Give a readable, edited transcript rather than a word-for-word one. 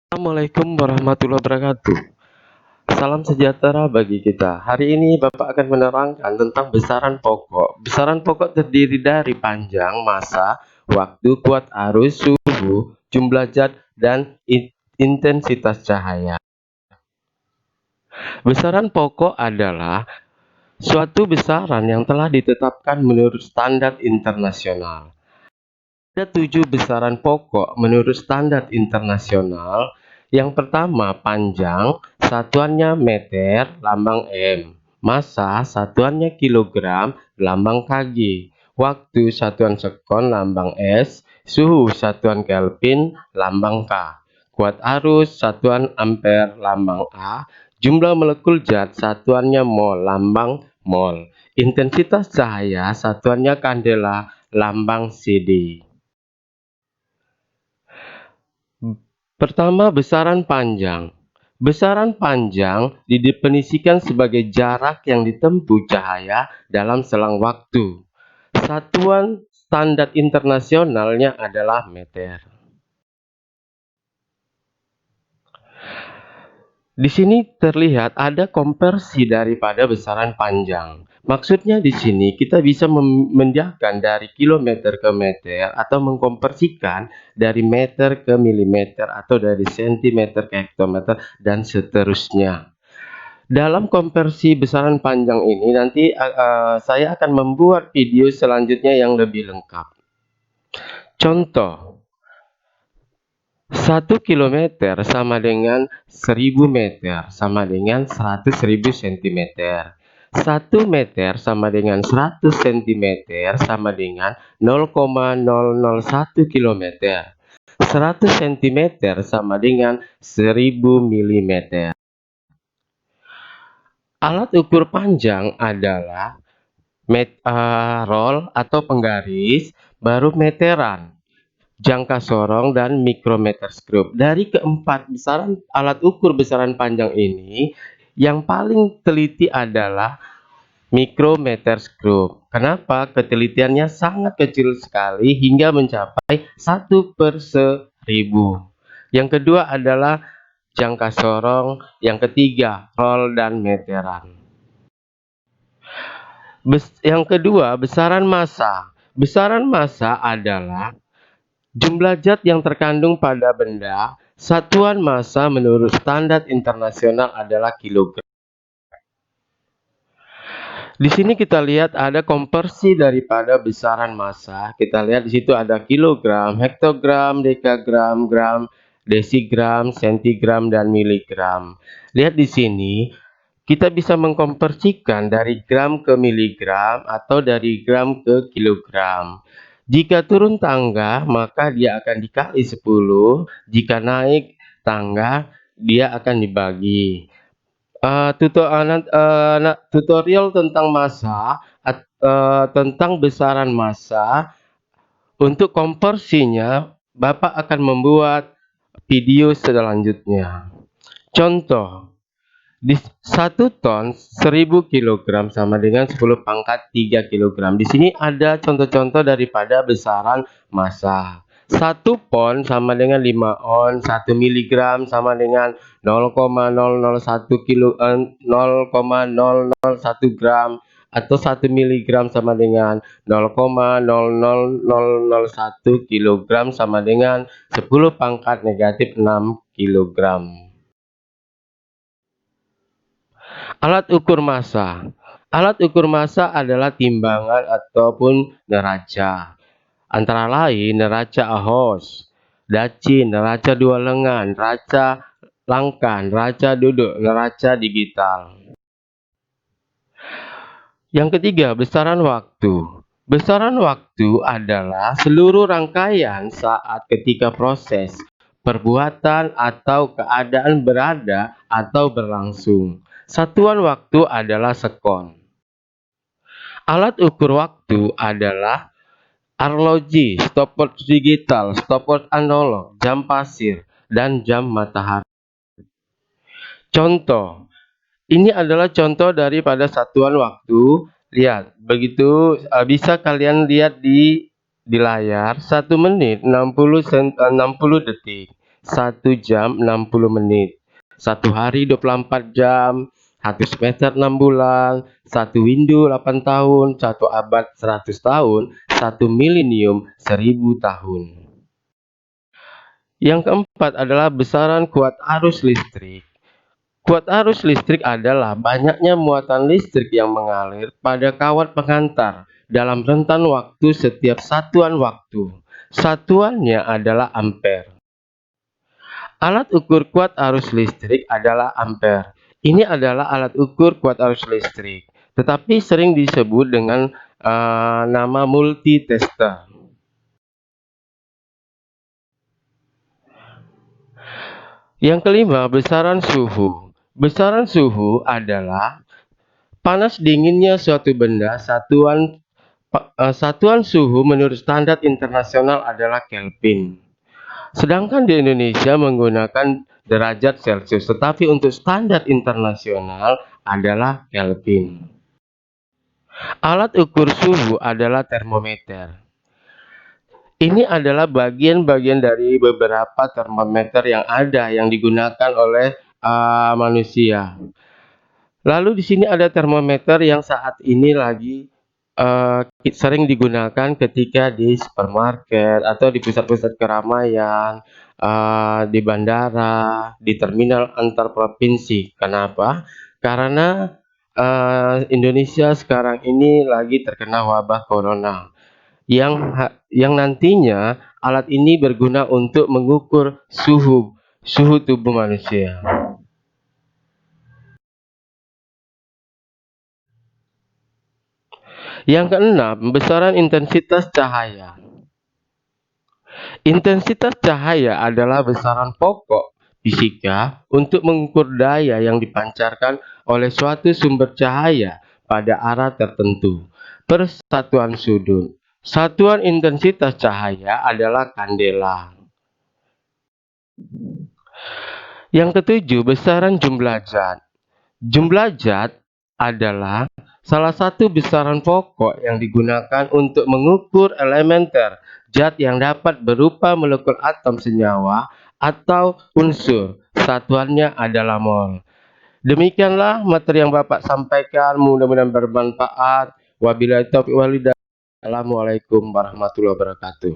Assalamualaikum warahmatullahi wabarakatuh. Salam sejahtera bagi kita. Hari ini Bapak akan menerangkan tentang besaran pokok. Besaran pokok terdiri dari panjang, massa, waktu, kuat arus, suhu, jumlah zat, dan intensitas cahaya. Besaran pokok adalah suatu besaran yang telah ditetapkan menurut standar internasional. Ada 7 besaran pokok menurut standar internasional. Yang pertama, panjang, satuannya meter, lambang M. Massa, satuannya kilogram, lambang kg. Waktu, satuan sekon, lambang S. Suhu, satuan Kelvin, lambang K. Kuat arus, satuan ampere, lambang A. Jumlah molekul zat, satuannya mol, lambang mol. Intensitas cahaya, satuannya kandela, lambang CD. Pertama, besaran panjang. Besaran panjang didefinisikan sebagai jarak yang ditempuh cahaya dalam selang waktu. Satuan standar internasionalnya adalah meter. Di sini terlihat ada konversi daripada besaran panjang. Maksudnya di sini kita bisa memindahkan dari kilometer ke meter atau mengkonversikan dari meter ke milimeter atau dari sentimeter ke hektometer dan seterusnya. Dalam konversi besaran panjang ini nanti saya akan membuat video selanjutnya yang lebih lengkap. Contoh, 1 kilometer sama dengan 1000 meter sama dengan 100.000 cm. 1 meter sama dengan 100 cm sama dengan 0,001 km. 100 cm sama dengan 1000 mm. Alat ukur panjang adalah roll atau penggaris, baru meteran, jangka sorong, dan mikrometer skrup. Dari keempat besaran alat ukur besaran panjang ini, yang paling teliti adalah mikrometer skrup. Kenapa? Ketelitiannya sangat kecil sekali hingga mencapai 1/1000. Yang kedua adalah jangka sorong, yang ketiga roll dan meteran. Yang kedua, besaran massa. Besaran massa adalah jumlah zat yang terkandung pada benda. Satuan massa menurut standar internasional adalah kilogram. Di sini kita lihat ada konversi daripada besaran massa. Kita lihat di situ ada kilogram, hektogram, dekagram, gram, desigram, sentigram, dan miligram. Lihat di sini, kita bisa mengkonversikan dari gram ke miligram atau dari gram ke kilogram. Jika turun tangga, maka dia akan dikali 10. Jika naik tangga, dia akan dibagi. Tutorial tentang massa, tentang besaran massa, untuk konversinya Bapak akan membuat video selanjutnya. Contoh, di 1 ton 1000 kg sama dengan 10 pangkat 3 kg. Di sini ada contoh-contoh daripada besaran massa. 1 pon sama dengan 5 on, 1 mg sama dengan 0,001 gram, atau 1 mg sama dengan 0,00001 kg sama dengan 10 pangkat negatif 6 kg. Alat ukur massa. Alat ukur massa adalah timbangan ataupun neraca. Antara lain neraca Ahos, daci, neraca dua lengan, neraca langka, neraca duduk, neraca digital. Yang ketiga, besaran waktu. Besaran waktu adalah seluruh rangkaian saat ketika proses, perbuatan, atau keadaan berada atau berlangsung. Satuan waktu adalah sekon. Alat ukur waktu adalah arloji, stopwatch digital, stopwatch analog, jam pasir, dan jam matahari. Contoh, ini adalah contoh daripada satuan waktu. Lihat, begitu bisa kalian lihat di layar, 1 menit 60 detik. 1 jam 60 menit. 1 hari 24 jam, 1 semester 6 bulan, 1 windu 8 tahun, 1 abad 100 tahun, 1 milenium 1000 tahun. Yang keempat adalah besaran kuat arus listrik. Kuat arus listrik adalah banyaknya muatan listrik yang mengalir pada kawat pengantar dalam rentan waktu setiap satuan waktu. Satuannya adalah ampere. Alat ukur kuat arus listrik adalah ampere. Ini adalah alat ukur kuat arus listrik, tetapi sering disebut dengan nama multitester. Yang kelima, besaran suhu. Besaran suhu adalah panas dinginnya suatu benda. Satuan suhu menurut standar internasional adalah Kelvin. Sedangkan di Indonesia menggunakan derajat Celcius, tetapi untuk standar internasional adalah Kelvin. Alat ukur suhu adalah termometer. Ini adalah bagian-bagian dari beberapa termometer yang ada yang digunakan oleh manusia. Lalu di sini ada termometer yang saat ini lagi sering digunakan ketika di supermarket atau di pusat-pusat keramaian, di bandara, di terminal antar provinsi. Kenapa? Karena Indonesia sekarang ini lagi terkena wabah corona yang nantinya alat ini berguna untuk mengukur suhu tubuh manusia. Yang keenam, besaran intensitas cahaya. Intensitas cahaya adalah besaran pokok fisika untuk mengukur daya yang dipancarkan oleh suatu sumber cahaya pada arah tertentu per satuan sudut. Satuan intensitas cahaya adalah kandela. Yang ketujuh, besaran jumlah zat. Jumlah zat adalah salah satu besaran pokok yang digunakan untuk mengukur elementer zat yang dapat berupa molekul atom senyawa atau unsur. Satuannya adalah mol. Demikianlah materi yang Bapak sampaikan, mudah-mudahan bermanfaat. Wabillahi taufiq wal hidayah. Assalamualaikum warahmatullahi wabarakatuh.